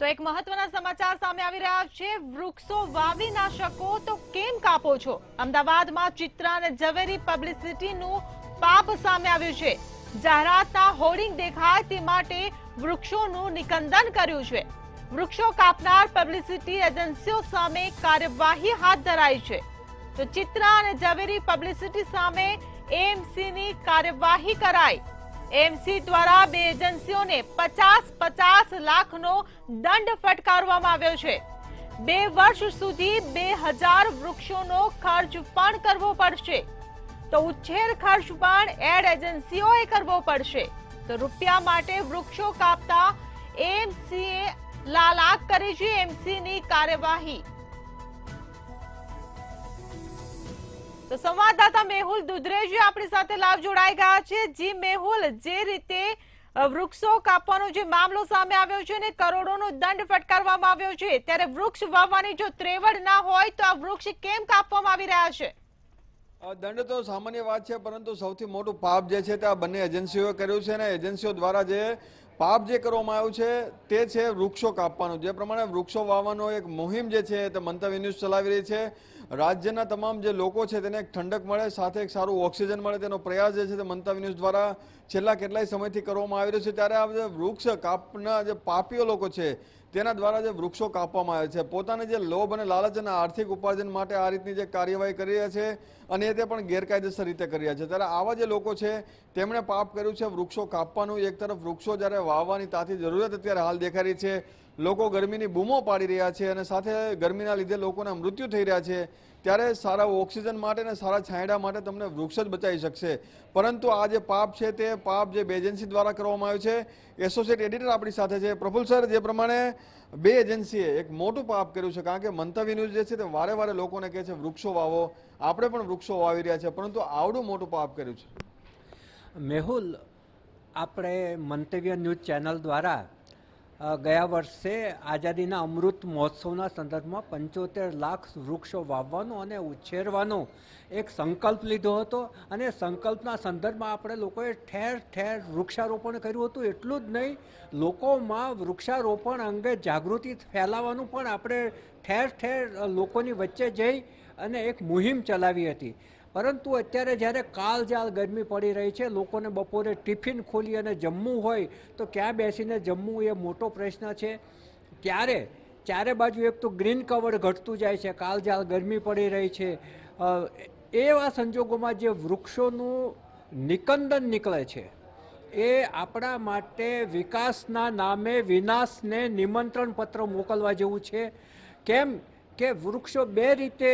તો એક મહત્વના સમાચાર સામે આવી રહ્યા છે। વૃક્ષો વાવી ના શકો તો કેમ કાપો છો? અમદાવાદમાં ચિત્રા અને ઝવેરી પબ્લિસિટીનું પાપ સામે આવ્યું છે। જાહેરાતના હોર્ડિંગ દેખાય તે માટે વૃક્ષોનું નિકંદન કર્યું છે। વૃક્ષો કાપનાર પબ્લિસિટી એજન્સીઓ સામે કાર્યવાહી હાથ ધરાઈ છે। તો ચિત્રા અને ઝવેરી પબ્લિસિટી સામે એએમસીની કાર્યવાહી કરાઈ। એએમસી દ્વારા બે એજન્સીઓને 50-50 લાખનો દંડ ફટકારવામાં આવ્યો છે। 2 વર્ષ સુધી 2000 વૃક્ષોનો ખર્ચ પણ કરવો પડશે। તો ઉછેર ખર્ચ પણ એડ એજન્સીઓએ કરવો પડશે। તો રૂપિયા માટે વૃક્ષો કાપતા એએમસીએ લાલાક કરી છે એએમસીની કાર્યવાહી। તો સંવાદદાતા મેહુલ દુધરેજી આપણી સાથે લાઈવ જોડાઈ ગયા છે। જી મેહુલ, જે રીતે વૃક્ષો કાપવાનો જે મામલો સામે આવ્યો છે અને કરોડોનો દંડ ફટકારવામાં આવ્યો છે, ત્યારે વૃક્ષ વાવવાની જો ત્રેવડ ના હોય તો આ વૃક્ષ કેમ કાપવામાં આવી રહ્યા છે? દંડ તો સામાન્ય વાત છે, પરંતુ સૌથી મોટું પાપ જે છે તે આ બંને એજન્સીઓએ કર્યું છે અને એજન્સીઓ દ્વારા જે પાપ જે કરવામાં આવ્યું છે તે છે વૃક્ષો કાપવાનું। જે પ્રમાણે વૃક્ષો વાવવાનો એક મુહિમ જે છે તે મંતવ્ય ન્યૂઝ ચલાવી રહી છે। રાજ્યના તમામ જે લોકો છે તેને એક ઠંડક મળે, સાથે એક સારું ઓક્સિજન મળે તેનો પ્રયાસ જે છે તે મંતવ્ય ન્યૂઝ દ્વારા છેલ્લા કેટલાય સમયથી કરવામાં આવી રહ્યો છે। ત્યારે આ જે વૃક્ષ કાપના જે પાપીઓ લોકો છે તેના દ્વારા જે વૃક્ષો કાપવામાં આવે છે, પોતાને જે લોભ અને લાલચ અને આર્થિક ઉપાર્જન માટે આ રીતની જે કાર્યવાહી કરી રહ્યા છે અને તે પણ ગેરકાયદેસર રીતે કરી રહ્યા છે। ત્યારે આવા જે લોકો છે તેમણે પાપ કર્યું છે વૃક્ષો કાપવાનું। એક તરફ વૃક્ષો જ્યારે વાવવાની તાતી જરૂરિયાત અત્યારે હાલ દેખાઈ રહી છે, લોકો ગરમીની બૂમો પાડી રહ્યા છે અને સાથે ગરમીના લીધે લોકોના મૃત્યુ થઈ રહ્યા છે, ત્યારે સારા ઓક્સિજન માટે અને સારા છાંયડા માટે તમને વૃક્ષ જ બચાવી શકશે। પરંતુ આ જે પાપ છે તે પાપ જે બે એજન્સી દ્વારા કરવામાં આવ્યું છે। એસોસિએટ એડિટર આપણી સાથે છે પ્રફુલ સર। જે પ્રમાણે બે એજન્સીએ એક મોટું પાપ કર્યું છે, કારણ કે મંતવ્ય ન્યૂઝ જે છે તે વારે વારે લોકોને કહે છે વૃક્ષો વાવો, આપણે પણ વૃક્ષો વાવી રહ્યા છે, પરંતુ આવડું મોટું પાપ કર્યું છે। મેહુલ, આપણે મંતવ્ય ન્યૂઝ ચેનલ દ્વારા ગયા વર્ષે આઝાદીના અમૃત મહોત્સવના સંદર્ભમાં 75 લાખ વૃક્ષો વાવવાનો અને ઉછેરવાનો એક સંકલ્પ લીધો હતો અને સંકલ્પના સંદર્ભમાં આપણે લોકોએ ઠેર ઠેર વૃક્ષારોપણ કર્યું હતું। એટલું જ નહીં, લોકોમાં વૃક્ષારોપણ અંગે જાગૃતિ ફેલાવવાનું પણ આપણે ઠેર ઠેર લોકોની વચ્ચે જઈ અને એક મુહિમ ચલાવી હતી। પરંતુ અત્યારે જ્યારે કાળઝાળ ગરમી પડી રહી છે, લોકોને બપોરે ટિફિન ખોલી અને જમવું હોય તો ક્યાં બેસીને જમવું એ મોટો પ્રશ્ન છે। ત્યારે ચારે બાજુ એક તો ગ્રીન કવર ઘટતું જાય છે, કાળઝાળ ગરમી પડી રહી છે, એવા સંજોગોમાં જે વૃક્ષોનું નિકંદન નીકળે છે એ આપણા માટે વિકાસના નામે વિનાશને નિમંત્રણ પત્ર મોકલવા જેવું છે। કેમ કે વૃક્ષો બે રીતે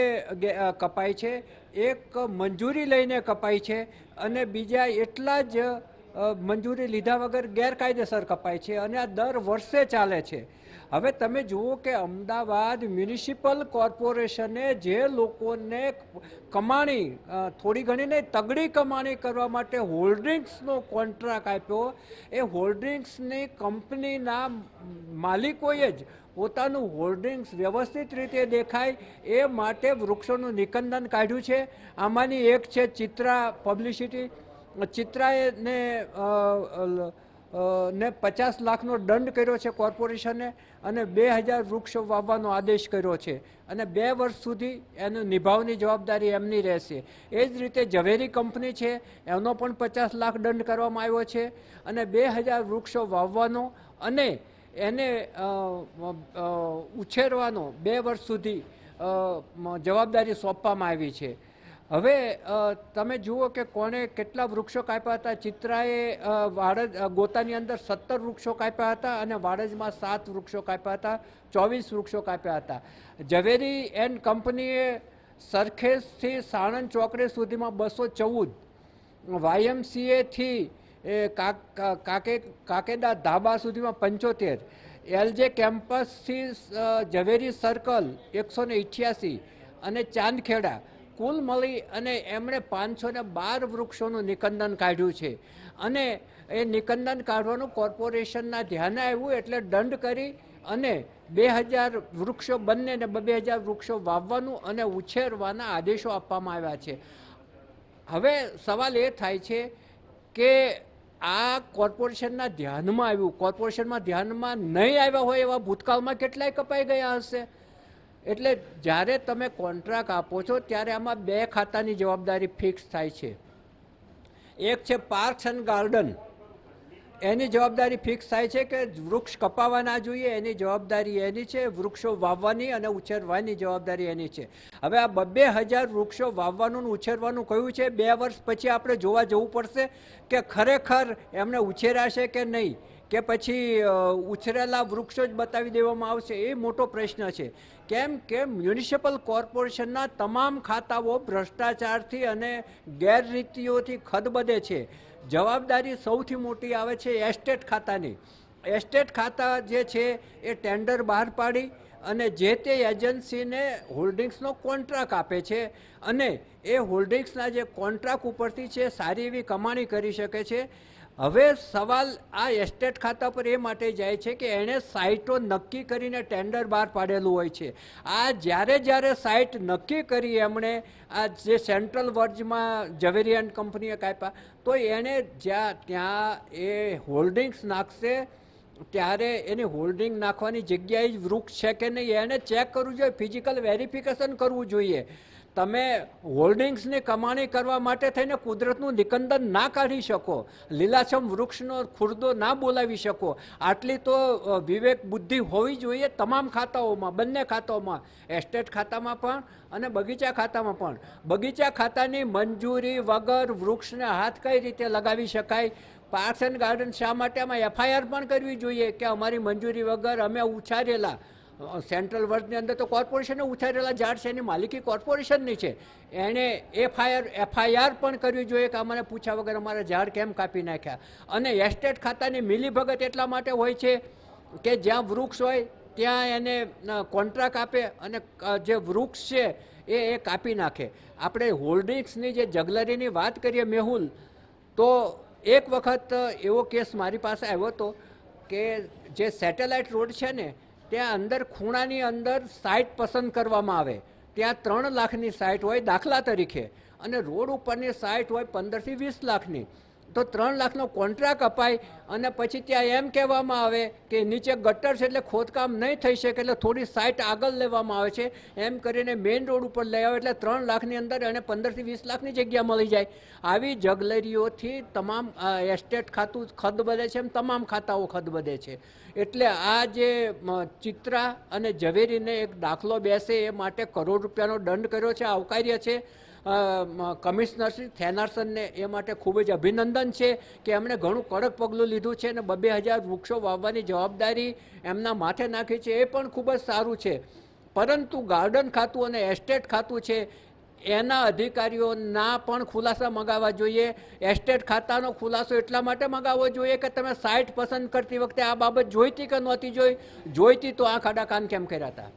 કપાય છે। એક મંજૂરી લઈને કપાય છે અને બીજા એટલા જ મંજૂરી લીધા વગર ગેરકાયદેસર કપાય છે અને આ દર વર્ષે ચાલે છે। હવે તમે જુઓ કે અમદાવાદ મ્યુનિસિપલ કોર્પોરેશને જે લોકોને કમાણી થોડી ઘણી નહીં તગડી કમાણી કરવા માટે હોલ્ડિંગ્સનો કોન્ટ્રાક્ટ આપ્યો, એ હોલ્ડિંગ્સની કંપનીના માલિકોએ જ પોતાનું હોલ્ડિંગ્સ વ્યવસ્થિત રીતે દેખાય એ માટે વૃક્ષોનું નિકંદન કાઢ્યું છે। આમાંની એક છે ચિત્રા પબ્લિસિટી। ચિત્રાએ ને 50 લાખનો દંડ કર્યો છે કોર્પોરેશને અને 2000 વૃક્ષો વાવવાનો આદેશ કર્યો છે અને 2 વર્ષ સુધી એનું નિભાવની જવાબદારી એમની રહેશે। એ જ રીતે ઝવેરી કંપની છે, એનો પણ 50 લાખ દંડ કરવામાં આવ્યો છે અને 2000 વૃક્ષો વાવવાનો અને એને ઉછેરવાનો 2 વર્ષ સુધી જવાબદારી સોંપવામાં આવી છે। હવે તમે જુઓ કે કોણે કેટલા વૃક્ષો કાપ્યા હતા। ચિત્રાએ વાડજ ગોતાની અંદર 17 વૃક્ષો કાપ્યા હતા અને વાડજમાં 7 વૃક્ષો કાપ્યા હતા, 24 વૃક્ષો કાપ્યા હતા। ઝવેરી એન્ડ કંપનીએ સરખેજથી સાણંદ ચોકડી સુધીમાં 214, YMCAથી કાકેદા ધાબા સુધીમાં 75, LJ કેમ્પસથી ઝવેરી સર્કલ 188 અને ચાંદખેડા કુલ મળી અને એમણે 512 વૃક્ષોનું નિકંદન કાઢ્યું છે અને એ નિકંદન કાઢવાનું કોર્પોરેશનના ધ્યાને આવ્યું એટલે દંડ કરી અને 2000 વૃક્ષો બંનેને 2000 વૃક્ષો વાવવાનું અને ઉછેરવાના આદેશો આપવામાં આવ્યા છે। હવે સવાલ એ થાય છે કે આ કોર્પોરેશનના ધ્યાનમાં આવ્યું, કોર્પોરેશનમાં ધ્યાનમાં નહીં આવ્યા હોય એવા ભૂતકાળમાં કેટલાય કપાઈ ગયા હશે. એટલે જ્યારે તમે કોન્ટ્રાક્ટ આપો છો ત્યારે આમાં બે ખાતાની જવાબદારી ફિક્સ થાય છે. એક છે પાર્ક્સ એન્ડ ગાર્ડન, એની જવાબદારી ફિક્સ થાય છે કે વૃક્ષ કપાવા ના જોઈએ, એની જવાબદારી એની છે. વૃક્ષો વાવવાની અને ઉછેરવાની જવાબદારી એની છે. હવે આ 2,000 વૃક્ષો વાવવાનું ઉછેરવાનું કહ્યું છે. 2 વર્ષ પછી આપણે જોવા જવું પડશે કે ખરેખર એમને ઉછેર્યા છે કે નહીં, કે પછી ઉછરેલા વૃક્ષો જ બતાવી દેવામાં આવશે. એ મોટો પ્રશ્ન છે. કેમ કે મ્યુનિસિપલ કોર્પોરેશનના તમામ ખાતાઓ ભ્રષ્ટાચારથી અને ગેરરીતિઓથી ખદબદે છે. જવાબદારી સૌથી મોટી આવે છે એસ્ટેટ ખાતાની. એસ્ટેટ ખાતા જે છે એ ટેન્ડર બહાર પાડી અને જે તે એજન્સીને હોલ્ડિંગ્સનો કોન્ટ્રાક્ટ આપે છે અને એ હોલ્ડિંગ્સના જે કોન્ટ્રાક્ટ ઉપરથી છે સારી એવી કમાણી કરી શકે છે. હવે સવાલ આ એસ્ટેટ ખાતા પર એ માટે જાય છે કે એણે સાઇટો નક્કી કરીને ટેન્ડર બહાર પાડેલું હોય છે. આ જ્યારે સાઇટ નક્કી કરી એમણે આ જે સેન્ટ્રલ વર્જમાં ઝવેરી એન્ડ કંપનીએ કાપ્યા, તો એણે ત્યાં એ હોલ્ડિંગ્સ નાખશે ત્યારે એની હોલ્ડિંગ નાખવાની જગ્યાએ જ વૃક્ષ છે કે નહીં એને ચેક કરવું જોઈએ, ફિઝિકલ વેરિફિકેશન કરવું જોઈએ. તમે હોલ્ડિંગ્સની કમાણી કરવા માટે થઈને કુદરતનું નિકંદન ના કાઢી શકો, લીલાછમ વૃક્ષનો ખુરદો ના બોલાવી શકો. આટલી તો વિવેક બુદ્ધિ હોવી જોઈએ તમામ ખાતાઓમાં, બંને ખાતાઓમાં, એસ્ટેટ ખાતામાં પણ અને બગીચા ખાતામાં પણ. બગીચા ખાતાની મંજૂરી વગર વૃક્ષને હાથ કઈ રીતે લગાવી શકાય? પાર્ક્સ એન્ડ ગાર્ડન શા માટે આમાં FIR પણ કરવી જોઈએ કે અમારી મંજૂરી વગર અમે ઉછારેલા, સેન્ટ્રલ વર્ગની અંદર તો કોર્પોરેશને ઉછારેલા ઝાડ છે એની માલિકી કોર્પોરેશનની છે, એણે FIR પણ કરવી જોઈએ કે અમને પૂછ્યા વગર અમારા ઝાડ કેમ કાપી નાખ્યા. અને એસ્ટેટ ખાતાની મિલીભગત એટલા માટે હોય છે કે જ્યાં વૃક્ષ હોય ત્યાં એને કોન્ટ્રાક્ટ આપે અને જે વૃક્ષ છે એ કાપી નાખે. આપણે હોલ્ડિંગ્સની જે જગલરીની વાત કરીએ મેહુલ, તો એક વખત એવો કેસ મારી પાસે આવ્યો હતો કે જે સેટેલાઇટ રોડ છે ને ત્યાં અંદર ખૂણાની અંદર સાઇટ પસંદ કરવામાં આવે. ત્યાં 3 લાખની સાઇટ હોય દાખલા તરીકે અને રોડ ઉપરની સાઇટ હોય 15 થી 20 લાખની. તો 3 લાખનો કોન્ટ્રાક્ટ અપાય અને પછી ત્યાં એમ કહેવામાં આવે કે નીચે ગટર છે એટલે ખોદકામ નહીં થઈ શકે એટલે થોડી સાઇટ આગળ લેવામાં આવે છે. એમ કરીને મેઇન રોડ ઉપર લઈ આવે એટલે 3 લાખની અંદર એને 15 થી 20 લાખની જગ્યા મળી જાય. આવી જગલરીઓથી તમામ એસ્ટેટ ખાતું ખદબદે છે, એમ તમામ ખાતાઓ ખદબદે છે. એટલે આ જે ચિત્રા અને ઝવેરીને એક દાખલો બેસે એ માટે કરોડ રૂપિયાનો દંડ કર્યો છે, આવકાર્ય છે. કમિશનર શ્રી થેનારસનને એ માટે ખૂબ જ અભિનંદન છે કે એમણે ઘણું કડક પગલું લીધું છે અને 2,000 વૃક્ષો વાવવાની જવાબદારી એમના માથે નાખી છે, એ પણ ખૂબ જ સારું છે. પરંતુ ગાર્ડન ખાતું અને એસ્ટેટ ખાતું છે એના અધિકારીઓના પણ ખુલાસા મગાવવા જોઈએ. એસ્ટેટ ખાતાનો ખુલાસો એટલા માટે મગાવવો જોઈએ કે તમે સાઇટ પસંદ કરતી વખતે આ બાબત જોઈતી કે નહોતી જોઈતી તો આંખ આડા કાન કેમ કર્યા હતા.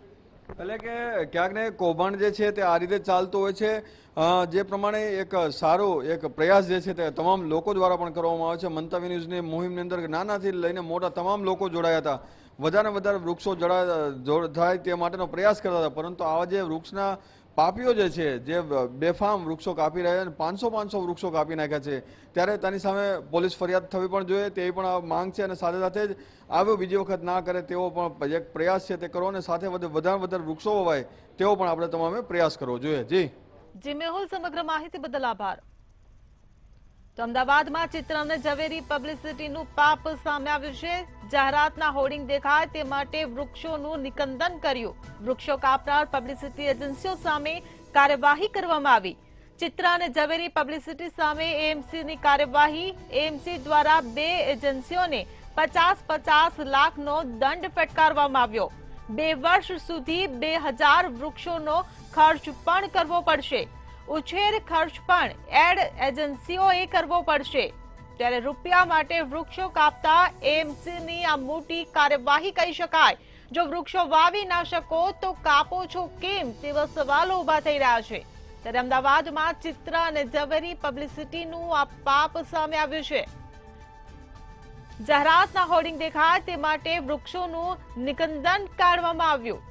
એટલે કે ક્યાંક ને કૌભાંડ જે છે તે આ રીતે ચાલતું હોય છે. જે પ્રમાણે એક સારો એક પ્રયાસ જે છે તે તમામ લોકો દ્વારા પણ કરવામાં આવે છે. મંતવ્ય ન્યૂઝની મુહિમની અંદર નાનાથી લઈને મોટા તમામ લોકો જોડાયા હતા. વધારે વધારે વૃક્ષો થાય તે માટેનો પ્રયાસ કરતા હતા. પરંતુ આવા જે વૃક્ષના પાપીઓ જે છે જે બેફામ વૃક્ષો કાપી રહ્યા છે, 500 વૃક્ષો કાપી નાખ્યા છે, ત્યારે તેની સામે પોલીસ ફરિયાદ થવી પણ જોઈએ તેવી પણ આ માંગ છે. અને સાથે સાથે જ આવું બીજી વખત ના કરે તેવો પણ એક પ્રયાસ છે તે કરો અને સાથે વધારે વૃક્ષો વવાય તેવો પણ આપણે તમામે પ્રયાસ કરવો જોઈએ. જી મેહુલ, સમગ્ર માહિતી બદલ આભાર. તો અમદાવાદમાં ચિત્ર અને ઝવેરી પબ્લિસિટીનું પાપ સામે આવ્યું છે. જાહેરાતના હોર્ડિંગ દેખાય તે માટે વૃક્ષોનું નિકંદન કર્યું. વૃક્ષો કાપનાર પબ્લિસિટી એજન્સીઓ સામે કાર્યવાહી કરવામાં આવી. ચિત્ર અને ઝવેરી પબ્લિસિટી સામે એએમસીની કાર્યવાહી. એએમસી દ્વારા 2 એજન્સીઓને 50-50 લાખનો દંડ ફટકારવામાં આવ્યો. 2 વર્ષ સુધી 2,000 વૃક્ષોનો ખર્ચ પણ કરવો પડશે. ઉછેર ખર્ચ પણ એડ એજન્સીઓએ કરવો પડશે. ત્યારે રૂપિયા માટે વૃક્ષો કાપતા એએમસીની આ મોટી કાર્યવાહી કહી શકાય. જો વૃક્ષો વાવી ના શકો તો કાપો છો કેમ તેવા સવાલો ઉભા થઈ રહ્યા છે. ત્યારે અમદાવાદમાં ચિત્ર અને ઝવેરી પબ્લિસિટીનું આ પાપ સામે આવ્યું છે. જાહેરાતના હોર્ડિંગ દેખાય તે માટે વૃક્ષોનું નિકંદન કાઢવામાં આવ્યું.